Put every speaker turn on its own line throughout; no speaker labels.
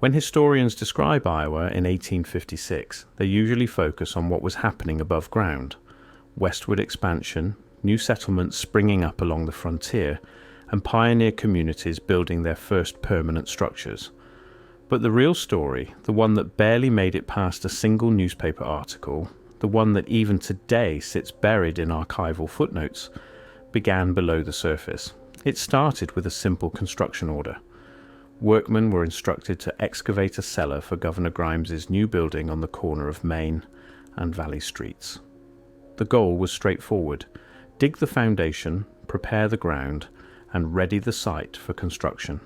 When historians describe Iowa in 1856, they usually focus on what was happening above ground: westward expansion, new settlements springing up along the frontier, and pioneer communities building their first permanent structures. But the real story, the one that barely made it past a single newspaper article, the one that even today sits buried in archival footnotes, began below the surface. It started with a simple construction order. Workmen were instructed to excavate a cellar for Governor Grimes's new building on the corner of Main and Valley Streets. The goal was straightforward: dig the foundation, prepare the ground, and ready the site for construction.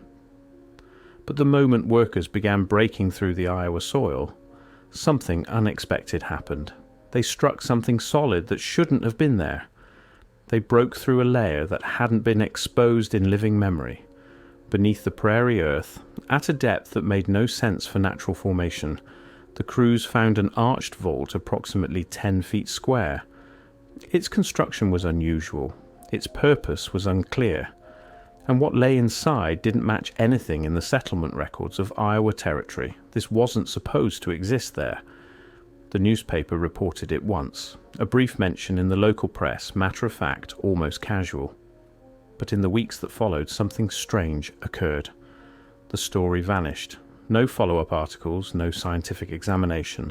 But the moment workers began breaking through the Iowa soil, something unexpected happened. They struck something solid that shouldn't have been there. They broke through a layer that hadn't been exposed in living memory. Beneath the prairie earth, at a depth that made no sense for natural formation, the crews found an arched vault approximately 10 feet square. Its construction was unusual. Its purpose was unclear. And what lay inside didn't match anything in the settlement records of Iowa Territory. This wasn't supposed to exist there. The newspaper reported it once, a brief mention in the local press, matter of fact, almost casual. But in the weeks that followed, something strange occurred. The story vanished. No follow-up articles, no scientific examination,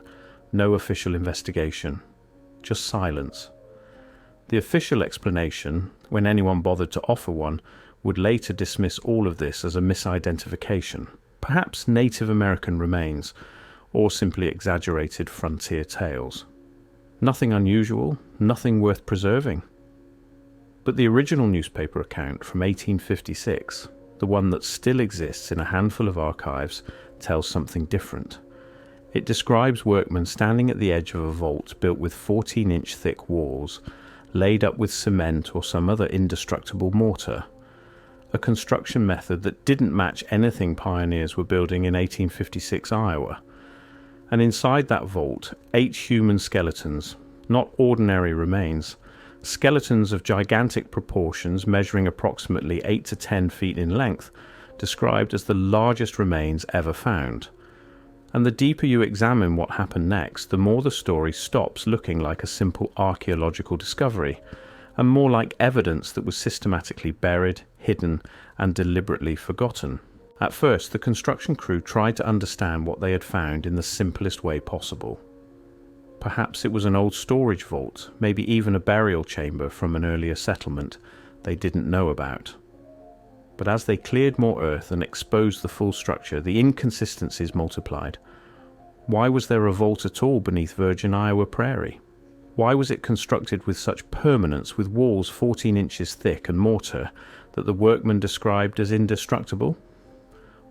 no official investigation. Just silence. The official explanation, when anyone bothered to offer one, would later dismiss all of this as a misidentification, perhaps Native American remains, or simply exaggerated frontier tales. Nothing unusual, nothing worth preserving. But the original newspaper account from 1856, the one that still exists in a handful of archives, tells something different. It describes workmen standing at the edge of a vault built with 14-inch thick walls, laid up with cement or some other indestructible mortar, a construction method that didn't match anything pioneers were building in 1856 Iowa. And inside that vault, 8 human skeletons, not ordinary remains, skeletons of gigantic proportions measuring approximately 8 to 10 feet in length, described as the largest remains ever found. And the deeper you examine what happened next, the more the story stops looking like a simple archaeological discovery, and more like evidence that was systematically buried, hidden, and deliberately forgotten. At first, the construction crew tried to understand what they had found in the simplest way possible. Perhaps it was an old storage vault, maybe even a burial chamber from an earlier settlement they didn't know about. But as they cleared more earth and exposed the full structure, the inconsistencies multiplied. Why was there a vault at all beneath virgin Iowa prairie? Why was it constructed with such permanence, with walls 14 inches thick and mortar that the workmen described as indestructible?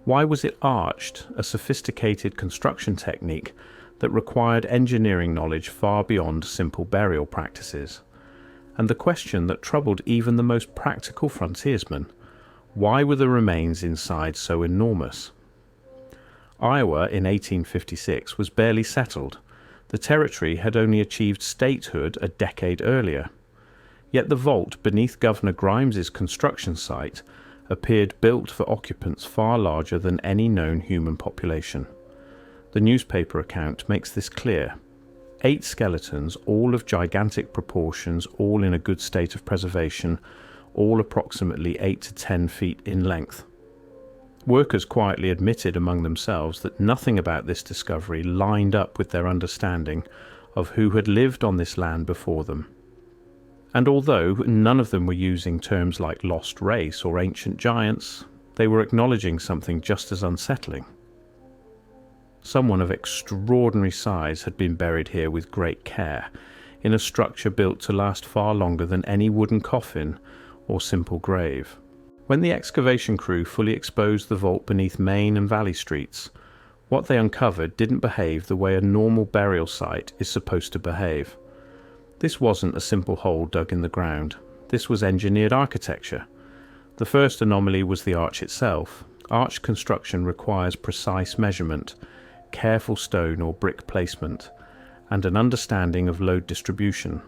Why was it arched, a sophisticated construction technique that required engineering knowledge far beyond simple burial practices? And the question that troubled even the most practical frontiersmen: why were the remains inside so enormous? Iowa in 1856 was barely settled. The territory had only achieved statehood a decade earlier. Yet the vault beneath Governor Grimes's construction site appeared built for occupants far larger than any known human population. The newspaper account makes this clear. 8 skeletons, all of gigantic proportions, all in a good state of preservation, all approximately 8 to 10 feet in length. Workers quietly admitted among themselves that nothing about this discovery lined up with their understanding of who had lived on this land before them. And although none of them were using terms like lost race or ancient giants, they were acknowledging something just as unsettling. Someone of extraordinary size had been buried here with great care, in a structure built to last far longer than any wooden coffin or simple grave. When the excavation crew fully exposed the vault beneath Main and Valley Streets, what they uncovered didn't behave the way a normal burial site is supposed to behave. This wasn't a simple hole dug in the ground. This was engineered architecture. The first anomaly was the arch itself. Arch construction requires precise measurement, careful stone or brick placement, and an understanding of load distribution.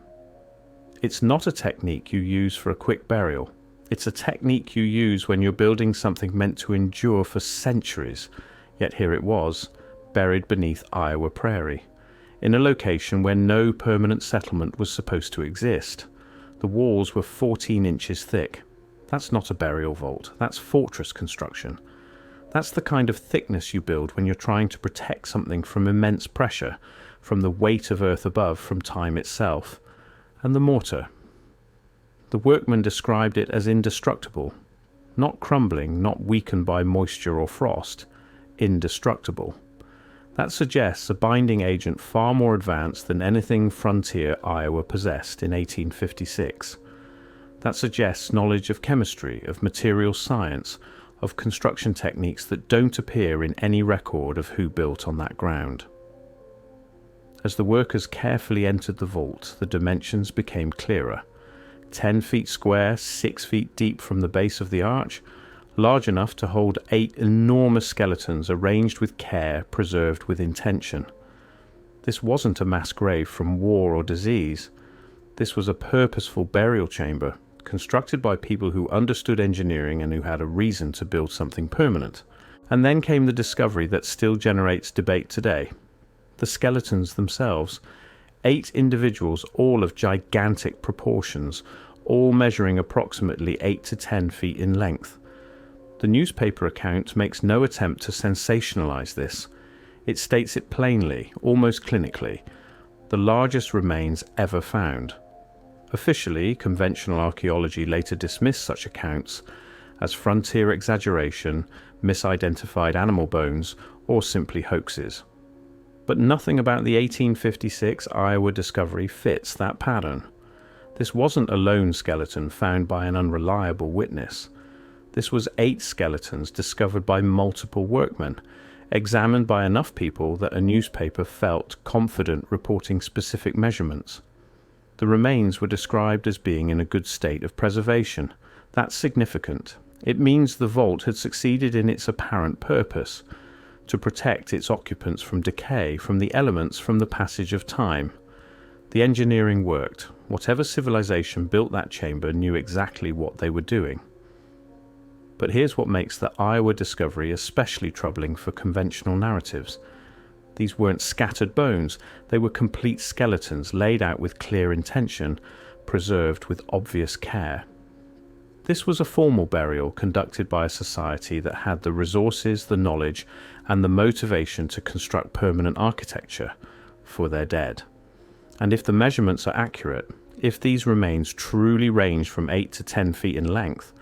It's not a technique you use for a quick burial. It's a technique you use when you're building something meant to endure for centuries, Yet here it was, buried beneath Iowa prairie, in a location where no permanent settlement was supposed to exist. The walls were 14 inches thick. That's not a burial vault, that's fortress construction. That's the kind of thickness you build when you're trying to protect something from immense pressure, from the weight of earth above, from time itself. And the mortar. The workmen described it as indestructible. Not crumbling, not weakened by moisture or frost. Indestructible. That suggests a binding agent far more advanced than anything frontier Iowa possessed in 1856. That suggests knowledge of chemistry, of material science, of construction techniques that don't appear in any record of who built on that ground. As the workers carefully entered the vault, the dimensions became clearer. 10 feet square, 6 feet deep from the base of the arch, large enough to hold 8 enormous skeletons arranged with care, preserved with intention. This wasn't a mass grave from war or disease. This was a purposeful burial chamber, constructed by people who understood engineering and who had a reason to build something permanent. And then came the discovery that still generates debate today. The skeletons themselves. 8 individuals, all of gigantic proportions, all measuring approximately 8 to 10 feet in length. The newspaper account makes no attempt to sensationalize this. It states it plainly, almost clinically, the largest remains ever found. Officially, conventional archaeology later dismissed such accounts as frontier exaggeration, misidentified animal bones, or simply hoaxes. But nothing about the 1856 Iowa discovery fits that pattern. This wasn't a lone skeleton found by an unreliable witness. This was 8 skeletons discovered by multiple workmen, examined by enough people that a newspaper felt confident reporting specific measurements. The remains were described as being in a good state of preservation. That's significant. It means the vault had succeeded in its apparent purpose, to protect its occupants from decay, from the elements, from the passage of time. The engineering worked. Whatever civilization built that chamber knew exactly what they were doing. But here's what makes the Iowa discovery especially troubling for conventional narratives. These weren't scattered bones, they were complete skeletons laid out with clear intention, preserved with obvious care. This was a formal burial conducted by a society that had the resources, the knowledge, and the motivation to construct permanent architecture for their dead. And if the measurements are accurate, if these remains truly range from 8 to 10 feet in length,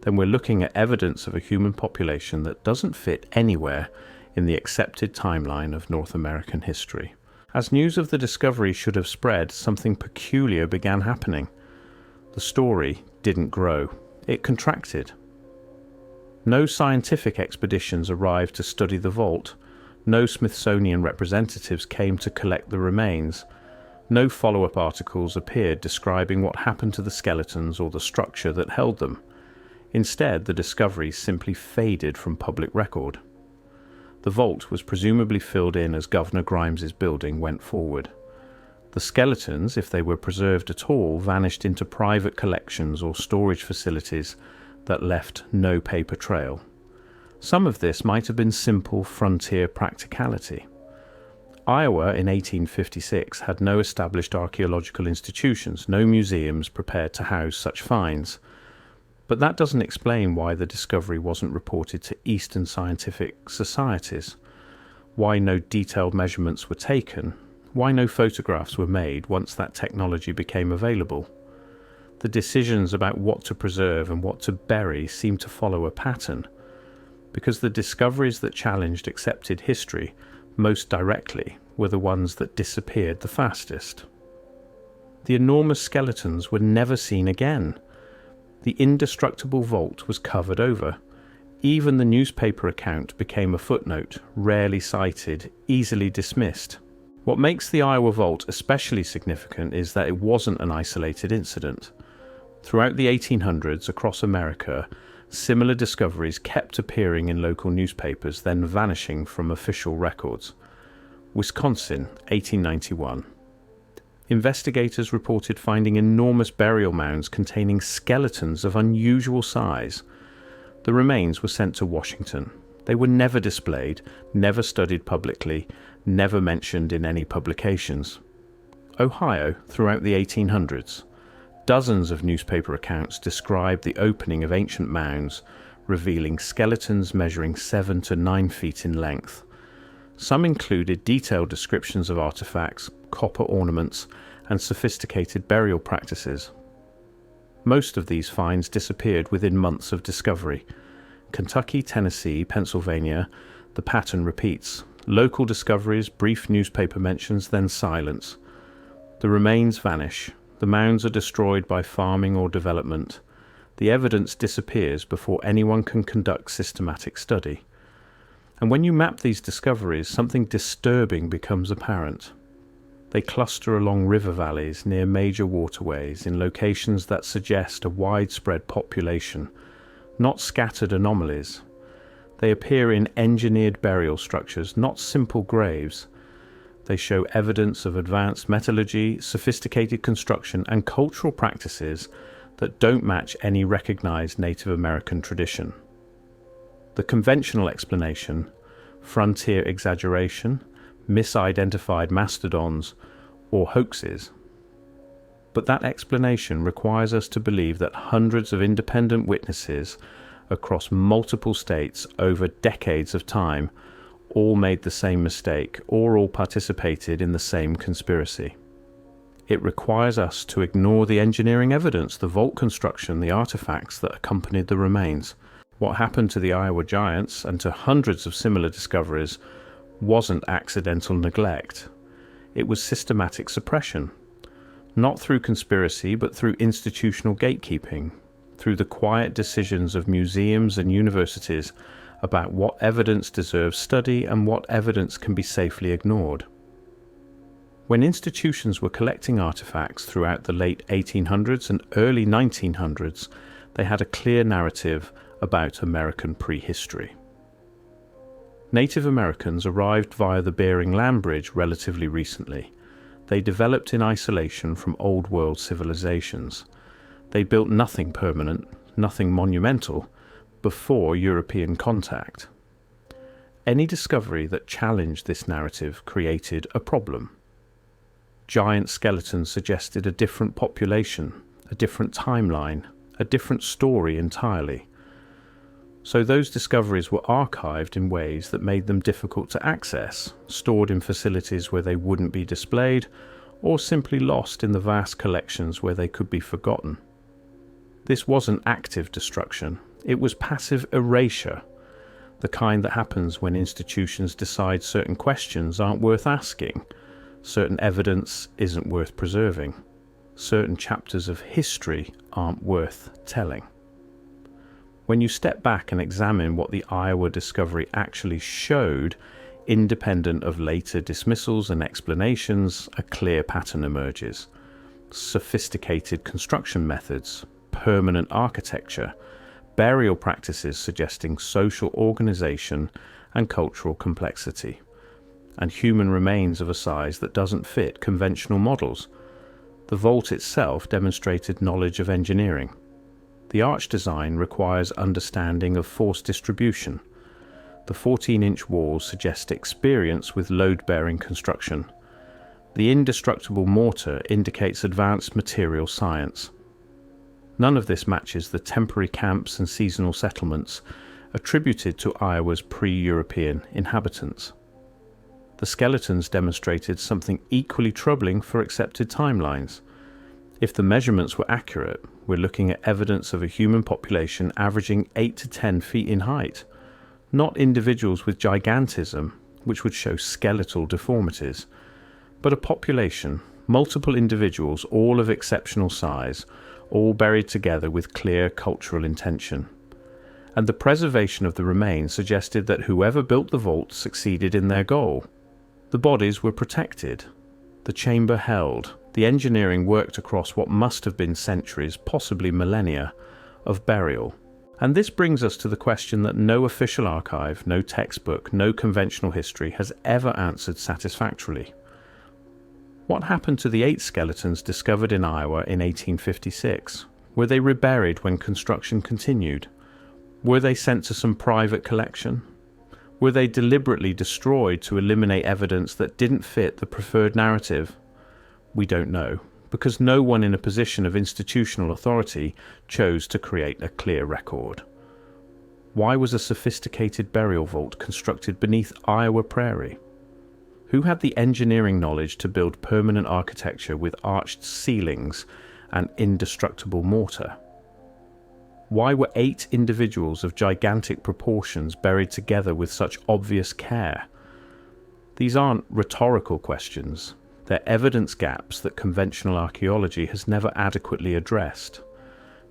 then we're looking at evidence of a human population that doesn't fit anywhere in the accepted timeline of North American history. As news of the discovery should have spread, something peculiar began happening. The story didn't grow. It contracted. No scientific expeditions arrived to study the vault. No Smithsonian representatives came to collect the remains. No follow-up articles appeared describing what happened to the skeletons or the structure that held them. Instead, the discovery simply faded from public record. The vault was presumably filled in as Governor Grimes's building went forward. The skeletons, if they were preserved at all, vanished into private collections or storage facilities that left no paper trail. Some of this might have been simple frontier practicality. Iowa in 1856 had no established archaeological institutions, no museums prepared to house such finds. But that doesn't explain why the discovery wasn't reported to Eastern scientific societies, why no detailed measurements were taken, why no photographs were made once that technology became available. The decisions about what to preserve and what to bury seemed to follow a pattern, because the discoveries that challenged accepted history most directly were the ones that disappeared the fastest. The enormous skeletons were never seen again. The indestructible vault was covered over. Even the newspaper account became a footnote, rarely cited, easily dismissed. What makes the Iowa Vault especially significant is that it wasn't an isolated incident. Throughout the 1800s, across America, similar discoveries kept appearing in local newspapers, then vanishing from official records. Wisconsin, 1891. Investigators reported finding enormous burial mounds containing skeletons of unusual size. The remains were sent to Washington. They were never displayed, never studied publicly, never mentioned in any publications. Ohio, throughout the 1800s, dozens of newspaper accounts described the opening of ancient mounds, revealing skeletons measuring 7 to 9 feet in length. Some included detailed descriptions of artifacts, copper ornaments, and sophisticated burial practices. Most of these finds disappeared within months of discovery. Kentucky, Tennessee, Pennsylvania, the pattern repeats. Local discoveries, brief newspaper mentions, then silence. The remains vanish. The mounds are destroyed by farming or development. The evidence disappears before anyone can conduct systematic study. And when you map these discoveries, something disturbing becomes apparent. They cluster along river valleys near major waterways in locations that suggest a widespread population, not scattered anomalies. They appear in engineered burial structures, not simple graves. They show evidence of advanced metallurgy, sophisticated construction, and cultural practices that don't match any recognized Native American tradition. The conventional explanation, frontier exaggeration, misidentified mastodons, or hoaxes. But that explanation requires us to believe that hundreds of independent witnesses across multiple states over decades of time all made the same mistake, or all participated in the same conspiracy. It requires us to ignore the engineering evidence, the vault construction, the artifacts that accompanied the remains. What happened to the Iowa giants and to hundreds of similar discoveries wasn't accidental neglect. It was systematic suppression. Not through conspiracy, but through institutional gatekeeping, through the quiet decisions of museums and universities about what evidence deserves study and what evidence can be safely ignored. When institutions were collecting artifacts throughout the late 1800s and early 1900s, they had a clear narrative about American prehistory. Native Americans arrived via the Bering Land Bridge relatively recently. They developed in isolation from Old World civilizations. They built nothing permanent, nothing monumental, before European contact. Any discovery that challenged this narrative created a problem. Giant skeletons suggested a different population, a different timeline, a different story entirely. So those discoveries were archived in ways that made them difficult to access, stored in facilities where they wouldn't be displayed, or simply lost in the vast collections where they could be forgotten. This wasn't active destruction, it was passive erasure, the kind that happens when institutions decide certain questions aren't worth asking, certain evidence isn't worth preserving, certain chapters of history aren't worth telling. When you step back and examine what the Iowa discovery actually showed, independent of later dismissals and explanations, a clear pattern emerges. Sophisticated construction methods, permanent architecture, burial practices suggesting social organization and cultural complexity, and human remains of a size that doesn't fit conventional models. The vault itself demonstrated knowledge of engineering. The arch design requires understanding of force distribution. The 14-inch walls suggest experience with load-bearing construction. The indestructible mortar indicates advanced material science. None of this matches the temporary camps and seasonal settlements attributed to Iowa's pre-European inhabitants. The skeletons demonstrated something equally troubling for accepted timelines. If the measurements were accurate, we're looking at evidence of a human population averaging 8 to 10 feet in height, not individuals with gigantism, which would show skeletal deformities, but a population, multiple individuals, all of exceptional size, all buried together with clear cultural intention. And the preservation of the remains suggested that whoever built the vault succeeded in their goal. The bodies were protected, the chamber held, the engineering worked across what must have been centuries, possibly millennia, of burial. And this brings us to the question that no official archive, no textbook, no conventional history has ever answered satisfactorily. What happened to the 8 skeletons discovered in Iowa in 1856? Were they reburied when construction continued? Were they sent to some private collection? Were they deliberately destroyed to eliminate evidence that didn't fit the preferred narrative? We don't know, because no one in a position of institutional authority chose to create a clear record. Why was a sophisticated burial vault constructed beneath Iowa prairie? Who had the engineering knowledge to build permanent architecture with arched ceilings and indestructible mortar? Why were 8 individuals of gigantic proportions buried together with such obvious care? These aren't rhetorical questions. They're evidence gaps that conventional archaeology has never adequately addressed,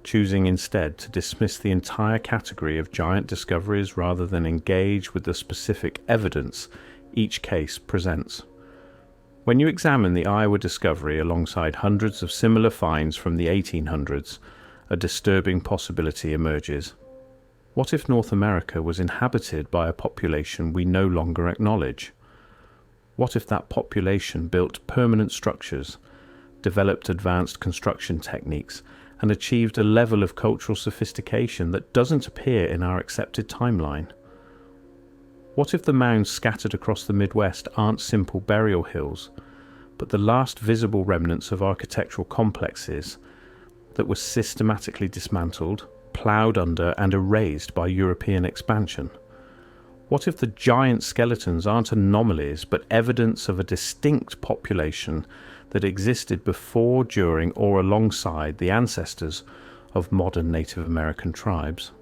choosing instead to dismiss the entire category of giant discoveries rather than engage with the specific evidence each case presents. When you examine the Iowa discovery alongside hundreds of similar finds from the 1800s, a disturbing possibility emerges. What if North America was inhabited by a population we no longer acknowledge? What if that population built permanent structures, developed advanced construction techniques, and achieved a level of cultural sophistication that doesn't appear in our accepted timeline? What if the mounds scattered across the Midwest aren't simple burial hills, but the last visible remnants of architectural complexes that were systematically dismantled, ploughed under, and erased by European expansion? What if the giant skeletons aren't anomalies, but evidence of a distinct population that existed before, during, or alongside the ancestors of modern Native American tribes?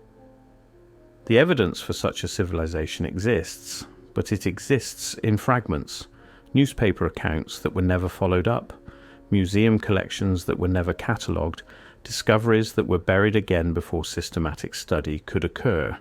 The evidence for such a civilization exists, but it exists in fragments, newspaper accounts that were never followed up, museum collections that were never catalogued, discoveries that were buried again before systematic study could occur.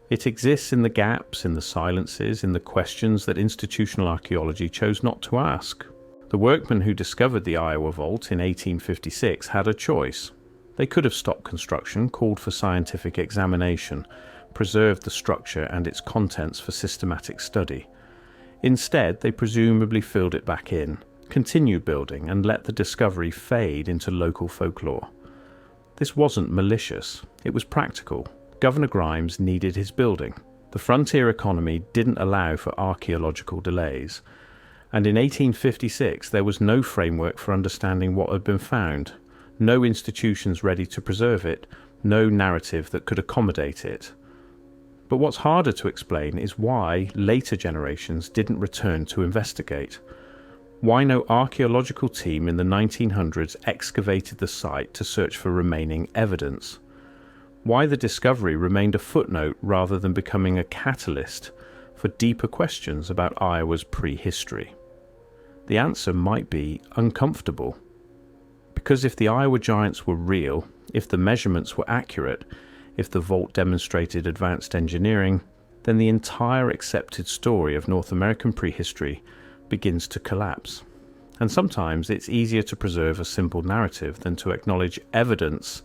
It exists in the gaps, in the silences, in the questions that institutional archaeology chose not to ask. The workmen who discovered the Iowa Vault in 1856 had a choice. They could have stopped construction, called for scientific examination, preserved the structure and its contents for systematic study. Instead, they presumably filled it back in, continued building, and let the discovery fade into local folklore. This wasn't malicious, it was practical. Governor Grimes needed his building. The frontier economy didn't allow for archaeological delays, and in 1856 there was no framework for understanding what had been found, no institutions ready to preserve it, no narrative that could accommodate it. But what's harder to explain is why later generations didn't return to investigate. Why no archaeological team in the 1900s excavated the site to search for remaining evidence? Why the discovery remained a footnote rather than becoming a catalyst for deeper questions about Iowa's prehistory? The answer might be uncomfortable. Because if the Iowa giants were real, if the measurements were accurate, if the vault demonstrated advanced engineering, then the entire accepted story of North American prehistory begins to collapse. And sometimes it's easier to preserve a simple narrative than to acknowledge evidence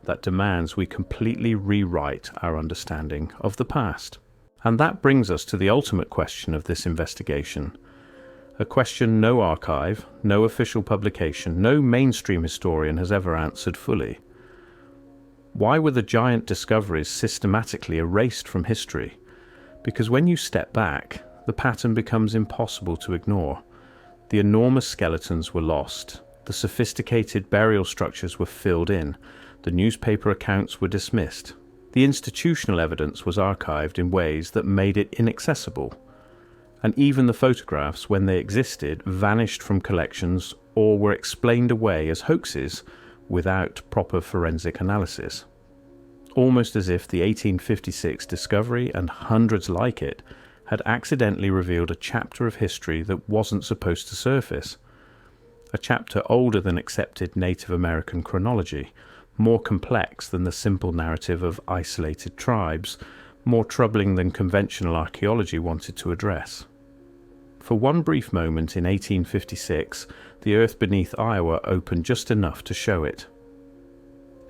that demands we completely rewrite our understanding of the past. And that brings us to the ultimate question of this investigation, a question no archive, no official publication, no mainstream historian has ever answered fully. Why were the giant discoveries systematically erased from history? Because when you step back, the pattern becomes impossible to ignore. The enormous skeletons were lost, the sophisticated burial structures were filled in, the newspaper accounts were dismissed. The institutional evidence was archived in ways that made it inaccessible. And even the photographs, when they existed, vanished from collections or were explained away as hoaxes without proper forensic analysis. Almost as if the 1856 discovery and hundreds like it had accidentally revealed a chapter of history that wasn't supposed to surface. A chapter older than accepted Native American chronology, more complex than the simple narrative of isolated tribes, more troubling than conventional archaeology wanted to address. For one brief moment in 1856, the earth beneath Iowa opened just enough to show it.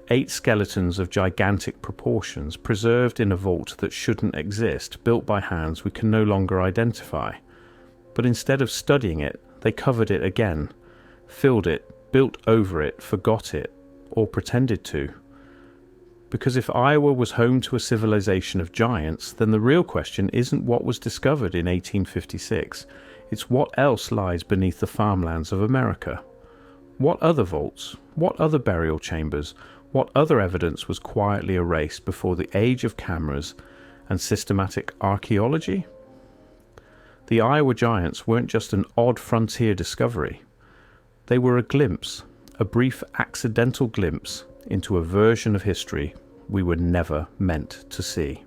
8 skeletons of gigantic proportions preserved in a vault that shouldn't exist, built by hands we can no longer identify. But instead of studying it, they covered it again, filled it, built over it, forgot it, or pretended to. Because if Iowa was home to a civilization of giants, then the real question isn't what was discovered in 1856, it's what else lies beneath the farmlands of America. What other vaults, what other burial chambers, what other evidence was quietly erased before the age of cameras and systematic archaeology? The Iowa giants weren't just an odd frontier discovery. They were a glimpse, a brief accidental glimpse into a version of history we were never meant to see.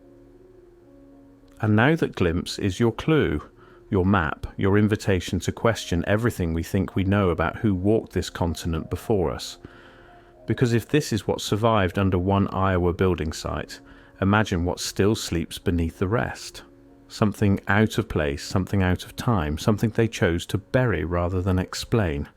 And now that glimpse is your clue, your map, your invitation to question everything we think we know about who walked this continent before us. Because if this is what survived under one Iowa building site, imagine what still sleeps beneath the rest. Something out of place, something out of time, something they chose to bury rather than explain.